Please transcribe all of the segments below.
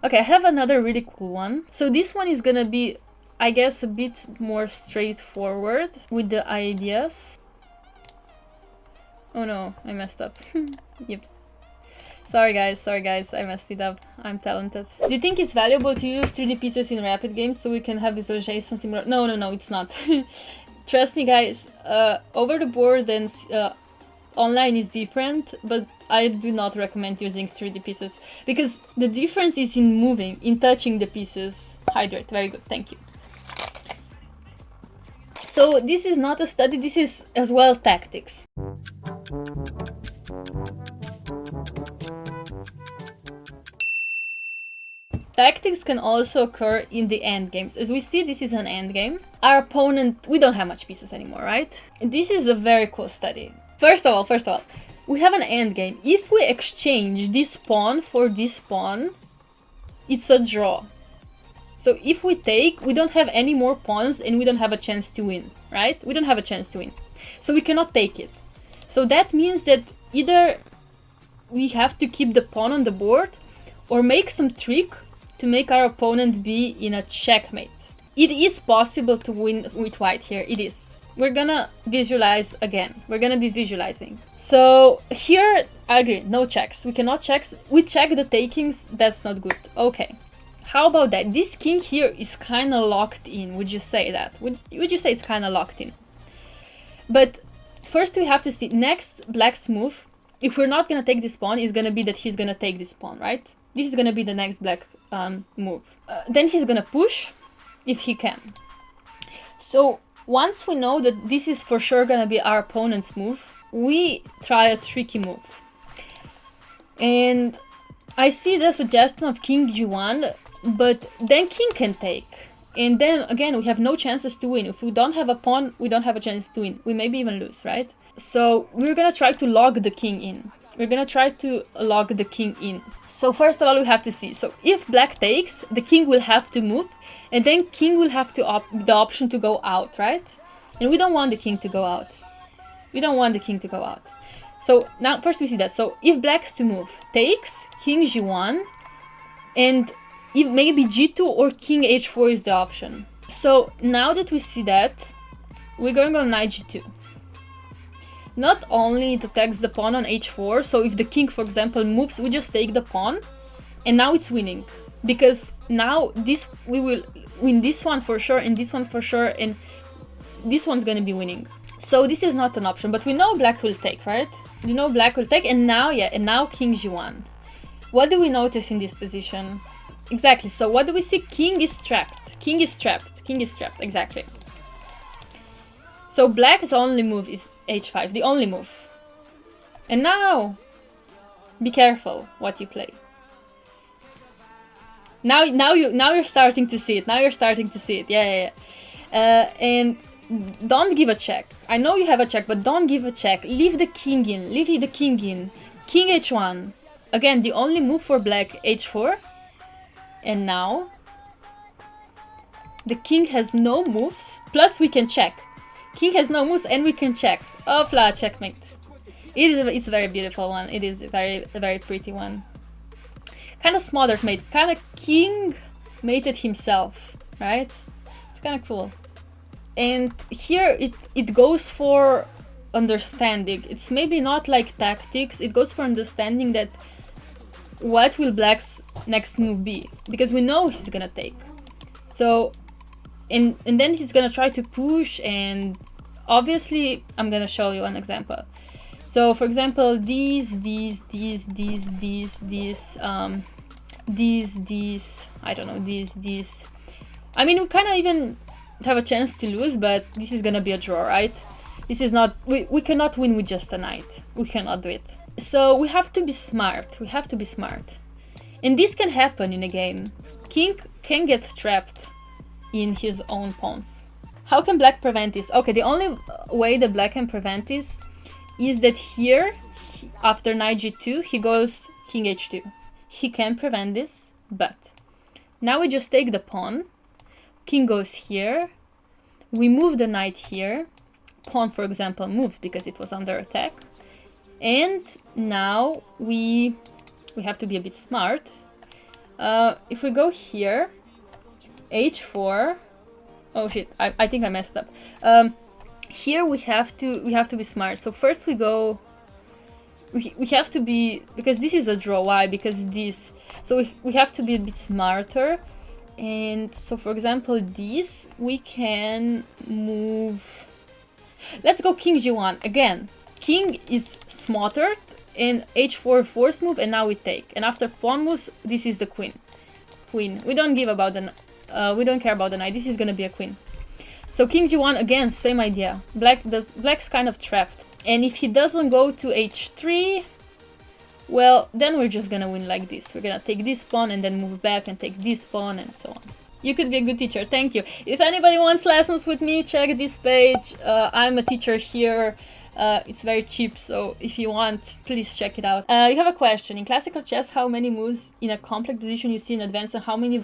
Okay, I have another really cool one. So this one is gonna be, I guess, a bit more straightforward with the ideas. Oh no, I messed up. Yep. Sorry guys, I messed it up. I'm talented. Do you think it's valuable to use 3D pieces in rapid games so we can have visualization similar? No, it's not. Trust me guys, over the board and online is different, but I do not recommend using 3D pieces because the difference is in moving, in touching the pieces. Hydrate, very good, thank you. So this is not a study, this is as well tactics. Tactics can also occur in the end games. As we see, this is an end game. Our opponent, we don't have much pieces anymore, right? This is a very cool study. First of all, we have an end game. If we exchange this pawn for this pawn, it's a draw. So if we take, we don't have any more pawns and we don't have a chance to win, right? We don't have a chance to win. So we cannot take it. So that means that either we have to keep the pawn on the board or make some trick to make our opponent be in a checkmate. It is possible to win with white here, it is. We're gonna visualize again. We're gonna be visualizing. So here, I agree, no checks. We cannot check. We check the takings, that's not good. Okay. How about that? This king here is kind of locked in. Would you say that? Would you say it's kind of locked in? But first we have to see next black's move. If we're not gonna take this pawn, is gonna be that he's gonna take this pawn, right? This is gonna be the next black move. Then he's gonna push if he can. So once we know that this is for sure gonna be our opponent's move, we try a tricky move. And I see the suggestion of king g1, but then king can take. And then again, we have no chances to win. If we don't have a pawn, we don't have a chance to win. We maybe even lose, right? So we're gonna try to log the king in. We're gonna try to log the king in. So first of all, we have to see. So if black takes, the king will have to move, and then king will have to the option to go out, right? And we don't want the king to go out. We don't want the king to go out. So now first we see that. So if black's to move, takes, king g1, and if maybe g2 or king h4 is the option. So now that we see that, we're gonna go knight g2. Not only it attacks the pawn on h4, so if the king, for example, moves, we just take the pawn, and now it's winning. Because now this we will win this one for sure, and this one for sure, and this one's gonna be winning. So this is not an option, but we know black will take, right? We know black will take, and now, yeah, and now king g1. What do we notice in this position? Exactly, so what do we see? King is trapped. King is trapped. King is trapped, exactly. So black's only move is h5, the only move. And now, be careful what you play. Now you're starting to see it. Now you're starting to see it. Yeah. And don't give a check. I know you have a check, but don't give a check. Leave the king in. Leave the king in. King h1. Again, the only move for black, h4. And now the king has no moves. Plus we can check. King has no moves and we can check. Oh, flat checkmate. It's a very beautiful one. It is a very pretty one. Kind of smothered mate. Kind of king mated himself, right? It's kind of cool. And here it goes for understanding. It's maybe not like tactics. It goes for understanding that what will black's next move be, because we know he's gonna take. So and then he's gonna try to push, and obviously I'm gonna show you an example. So for example, these I don't know, these I mean, we kind of even have a chance to lose, but this is gonna be a draw, right? This is not, we cannot win with just a knight. We cannot do it. So we have to be smart. We have to be smart. And this can happen in a game. King can get trapped in his own pawns. How can black prevent this? Okay, the only way that black can prevent this is that here, after knight g2, he goes king h2. He can prevent this, but now we just take the pawn. King goes here. We move the knight here. Pawn, for example, moves because it was under attack. And now we have to be a bit smart. If we go here, h4. Oh shit! I think I messed up. Here we have to be smart. So first we go. We have to be, because this is a draw. Why? Because this. So we have to be a bit smarter. And so for example, this we can move. Let's go king g1 again. King is slaughtered and h4 force move, and now we take. And after pawn moves, this is the queen. Queen. We don't give about the. We don't care about the knight. This is gonna be a queen. So king g1 again, same idea. Black's kind of trapped. And if he doesn't go to h3, well, then we're just gonna win like this. We're gonna take this pawn and then move back and take this pawn and so on. You could be a good teacher, thank you. If anybody wants lessons with me, check this page. I'm a teacher here. It's very cheap, so if you want, please check it out. You have a question. In classical chess, how many moves in a complex position you see in advance and how many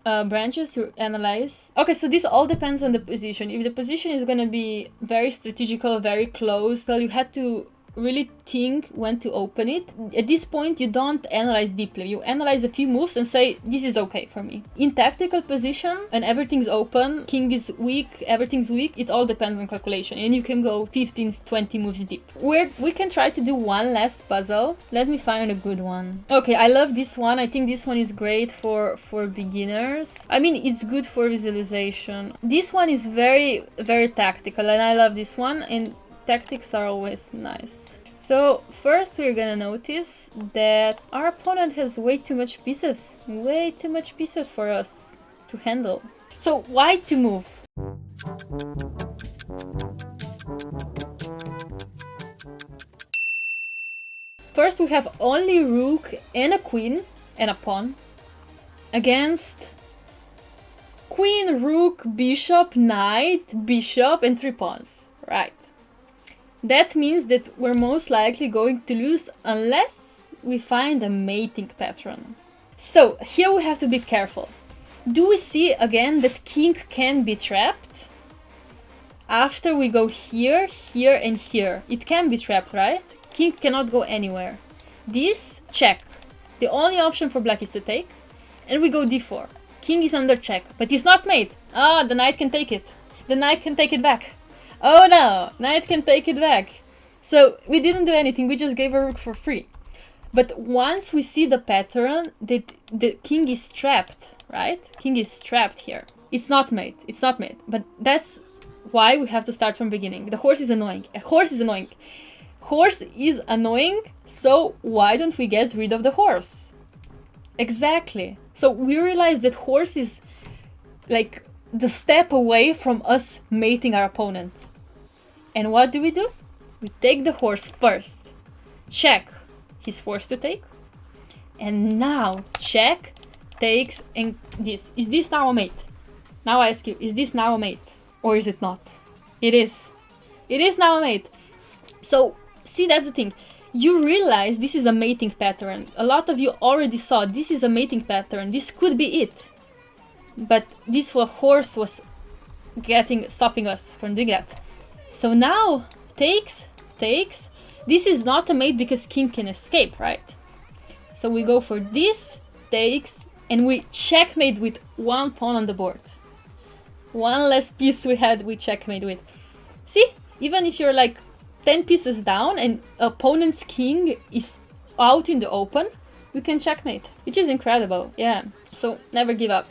branches you analyze? Okay, so this all depends on the position. If the position is going to be very strategical, very close, well, you had to really think when to open it. At this point, you don't analyze deeply. You analyze a few moves and say, this is okay for me. In tactical position, and everything's open, king is weak, everything's weak, it all depends on calculation. And you can go 15, 20 moves deep. We can try to do one last puzzle. Let me find a good one. Okay, I love this one. I think this one is great for beginners. I mean, it's good for visualization. This one is very, very tactical, and I love this one. And tactics are always nice. So first we're gonna notice that our opponent has way too much pieces. Way too much pieces for us to handle. So why to move? First we have only rook and a queen and a pawn against queen, rook, bishop, knight, bishop and 3 pawns. Right. That means that we're most likely going to lose unless we find a mating pattern. So here we have to be careful. Do we see again that king can be trapped? After we go here, here and here, it can be trapped, right? King cannot go anywhere. This, check. The only option for black is to take. And we go d4. King is under check, but it's not mate. Ah, the knight can take it. The knight can take it back. Oh no, knight can take it back. So we didn't do anything, we just gave a rook for free. But once we see the pattern that the king is trapped, right? King is trapped here. It's not mate, it's not mate. But that's why we have to start from beginning. The horse is annoying. A horse is annoying. Horse is annoying, so why don't we get rid of the horse? Exactly. So we realize that horse is like the step away from us mating our opponent. And what do? We take the horse first. Check. He's forced to take. And now check, takes, and this. Is this now a mate? Now I ask you, is this now a mate? Or is it not? It is. It is now a mate. So, see, that's the thing. You realize this is a mating pattern. A lot of you already saw this is a mating pattern. This could be it. But this horse was stopping us from doing that. So now, takes. This is not a mate because king can escape, right? So we go for this, takes, and we checkmate with 1 pawn on the board. One less piece we had, we checkmate with. See, even if you're like 10 pieces down and opponent's king is out in the open, we can checkmate, which is incredible. Yeah, so never give up.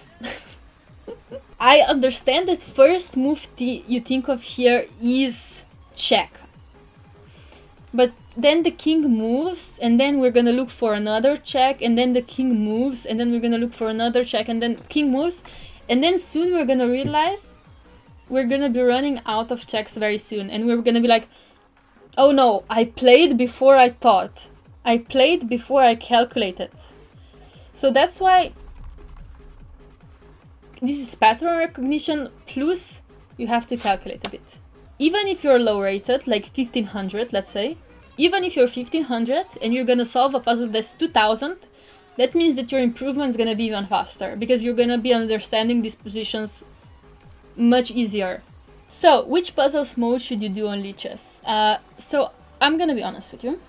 I understand that first move you think of here is check. But then the king moves, and then we're gonna look for another check, and then the king moves, and then we're gonna look for another check, and then king moves, and then soon we're gonna realize we're gonna be running out of checks very soon, and we're gonna be like, oh no, I played before I thought. I played before I calculated. So that's why this is pattern recognition, plus you have to calculate a bit. Even if you're low rated, like 1500, let's say, even if you're 1500 and you're gonna solve a puzzle that's 2000, that means that your improvement is gonna be even faster, because you're gonna be understanding these positions much easier. So, which puzzles mode should you do on lichess? So, I'm gonna be honest with you.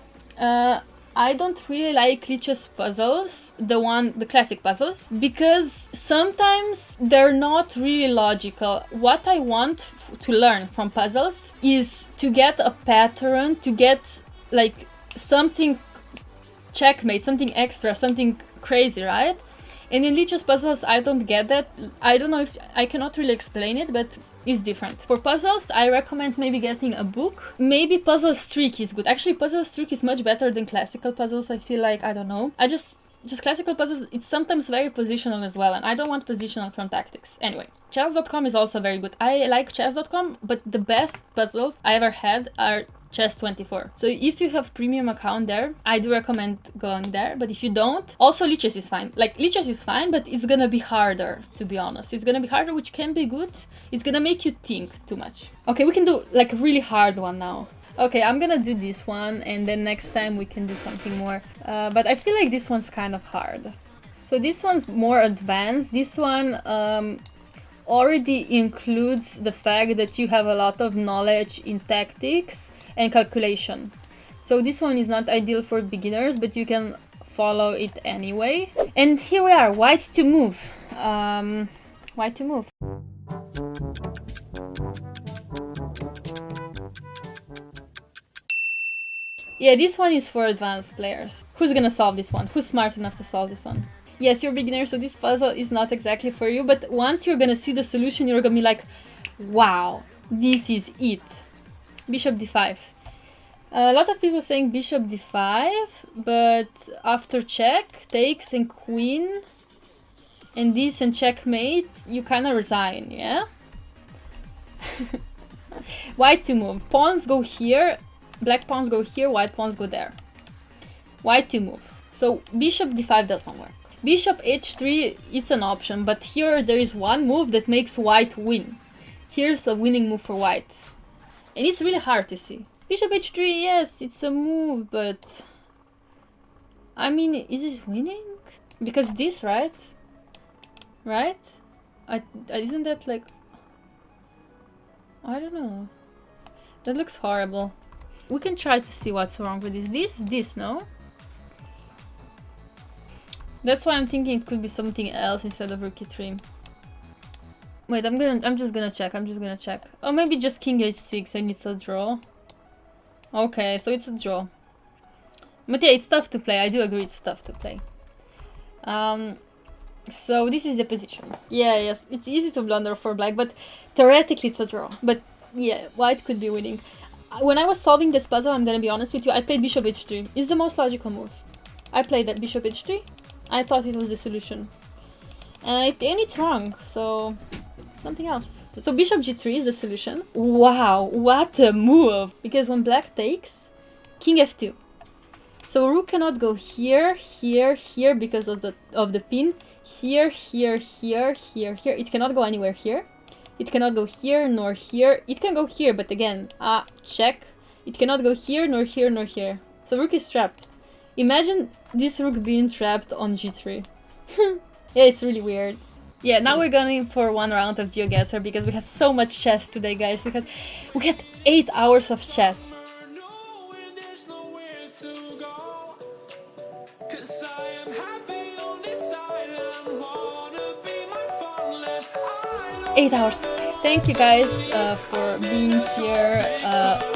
I don't really like Lich's puzzles, the classic puzzles, because sometimes they're not really logical. What I want to learn from puzzles is to get a pattern, to get like something checkmate, something extra, something crazy, right? And in Lich's puzzles, I don't get that. I don't know if I cannot really explain it, but it's different. For puzzles, I recommend maybe getting a book. Maybe Puzzle Streak is good. Actually, Puzzle Streak is much better than classical puzzles. I feel like, I don't know. Just classical puzzles, it's sometimes very positional as well, and I don't want positional from tactics. Anyway, chess.com is also very good. I like chess.com, but the best puzzles I ever had are Chess24. So if you have premium account there, I do recommend going there. But if you don't, also Lichess is fine. Like, Lichess is fine, but it's gonna be harder, to be honest. It's gonna be harder, which can be good. It's gonna make you think too much. Okay, we can do like a really hard one now. Okay, I'm gonna do this one, and then next time we can do something more. But I feel like this one's kind of hard. So this one's more advanced. This one already includes the fact that you have a lot of knowledge in tactics and calculation. So this one is not ideal for beginners, but you can follow it anyway. And here we are, white to move. White to move. Yeah, this one is for advanced players. Who's gonna solve this one? Who's smart enough to solve this one? Yes, you're a beginner, so this puzzle is not exactly for you, but once you're gonna see the solution, you're gonna be like, wow, this is it. Bishop d5. A lot of people saying bishop d5, but after check, takes and queen, and this and checkmate, you kind of resign, yeah? White to move. Pawns go here, black pawns go here, white pawns go there. White to move. So bishop d5 doesn't work. Bishop h3, it's an option, but here there is one move that makes white win. Here's a winning move for white. And it's really hard to see. Bishop h3, yes, it's a move, but... I mean, is it winning? Because this, right? Right? Isn't that like... I don't know. That looks horrible. We can try to see what's wrong with this. This, no? That's why I'm thinking it could be something else instead of rook e3. Wait, I'm just gonna check. Oh, maybe just king h6 and it's a draw. Okay, so it's a draw. But yeah, it's tough to play. I do agree it's tough to play. So this is the position. Yeah, yes, it's easy to blunder for black, but theoretically it's a draw. But yeah, white could be winning. When I was solving this puzzle, I'm gonna be honest with you, I played bishop h3. It's the most logical move. I played that bishop h3. I thought it was the solution. And it's wrong, so something else. So bishop g3 is the solution. Wow, what a move! Because when black takes, king f2. So rook cannot go here, here, here because of the pin. Here, here, here, here, here. It cannot go anywhere here. It cannot go here nor here. It can go here, but again, check. It cannot go here nor here nor here. So rook is trapped. Imagine this rook being trapped on g3. Yeah, it's really weird. Yeah, now we're going for one round of Geoguessr because we had so much chess today, guys. We had 8 hours of chess. 8 hours. Thank you guys for being here.